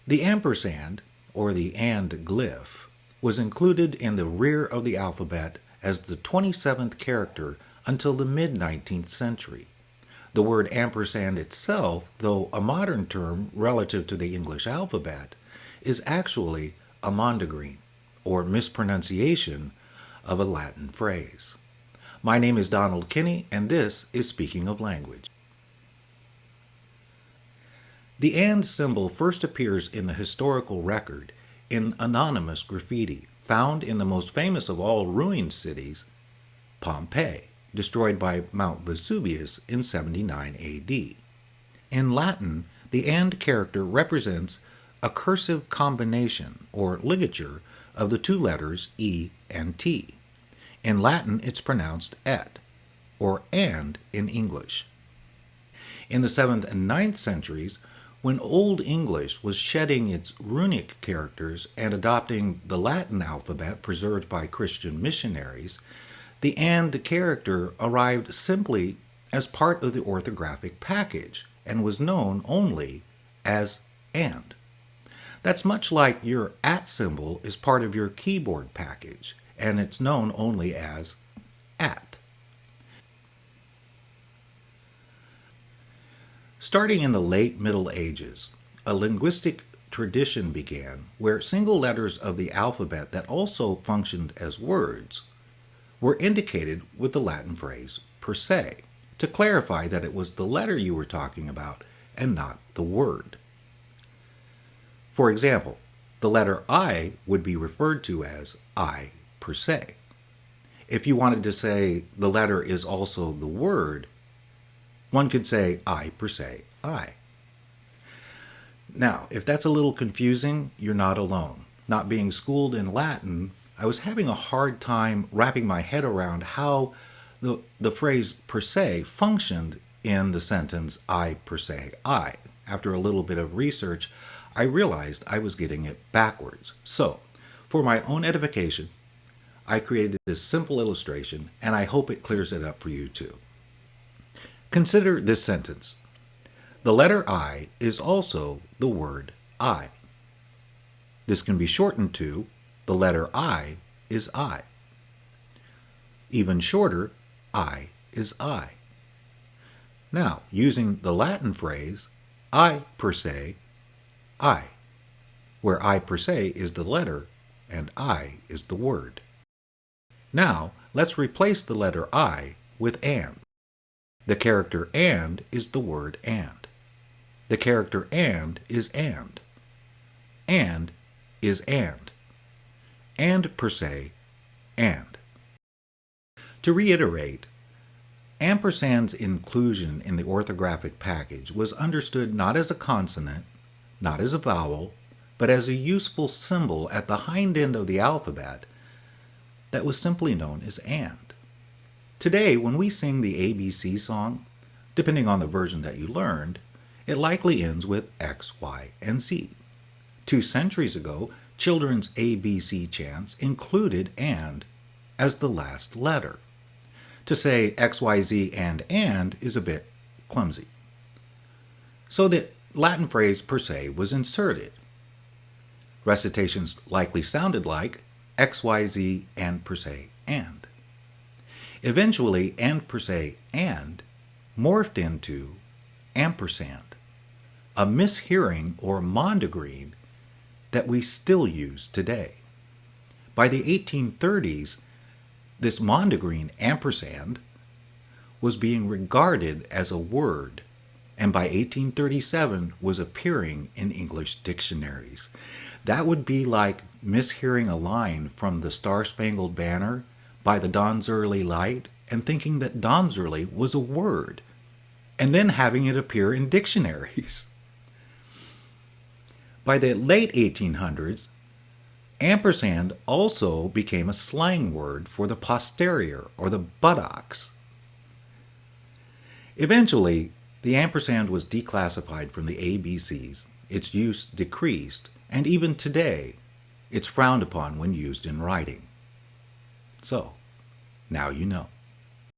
The ampersand, or the and glyph, was included in the rear of the alphabet as the 27th character until the mid-19th century. The word ampersand itself, though a modern term relative to the English alphabet, is actually a mondegreen, or mispronunciation of a Latin phrase. My name is Donald Kinney, and this is Speaking of Language. The and symbol first appears in the historical record in anonymous graffiti found in the most famous of all ruined cities, Pompeii, destroyed by Mount Vesuvius in 79 AD. In Latin, the and character represents a cursive combination or ligature of the two letters E and T. In Latin, it's pronounced et, or and in English. In the 7th and 9th centuries, when Old English was shedding its runic characters and adopting the Latin alphabet preserved by Christian missionaries, the and character arrived simply as part of the orthographic package and was known only as and. That's much like your at symbol is part of your keyboard package, and it's known only as at. Starting in the late Middle Ages, a linguistic tradition began where single letters of the alphabet that also functioned as words were indicated with the Latin phrase per se, to clarify that it was the letter you were talking about and not the word. For example, the letter I would be referred to as I per se. If you wanted to say the letter is also the word, one could say I per se I. Now, if that's a little confusing, you're not alone. Not being schooled in Latin, I was having a hard time wrapping my head around how the phrase per se functioned in the sentence I per se I. After a little bit of research, I realized I was getting it backwards. So, for my own edification, I created this simple illustration, and I hope it clears it up for you too. Consider this sentence. The letter I is also the word I. This can be shortened to the letter I is I. Even shorter, I is I. Now, using the Latin phrase I per se, I, where I per se is the letter and I is the word. Now, let's replace the letter I with and. The character and is the word and. The character and is and. And is and. And per se, and. To reiterate, ampersand's inclusion in the orthographic package was understood not as a consonant, not as a vowel, but as a useful symbol at the hind end of the alphabet that was simply known as and. Today, when we sing the ABC song, depending on the version that you learned, it likely ends with X, Y, and Z. 2 centuries ago, children's ABC chants included and as the last letter. To say X, Y, Z, and is a bit clumsy. So the Latin phrase per se was inserted. Recitations likely sounded like X, Y, Z, and per se, and. Eventually, and per se, and morphed into ampersand, a mishearing or mondegreen that we still use today. By the 1830s, this mondegreen ampersand was being regarded as a word, and by 1837 was appearing in English dictionaries. That would be like mishearing a line from the Star-Spangled Banner by the Dawn's Early Light and thinking that Dawn's Early was a word, and then having it appear in dictionaries. By the late 1800s, ampersand also became a slang word for the posterior or the buttocks. Eventually, the ampersand was declassified from the ABCs, its use decreased, and even today, it's frowned upon when used in writing. So, now you know.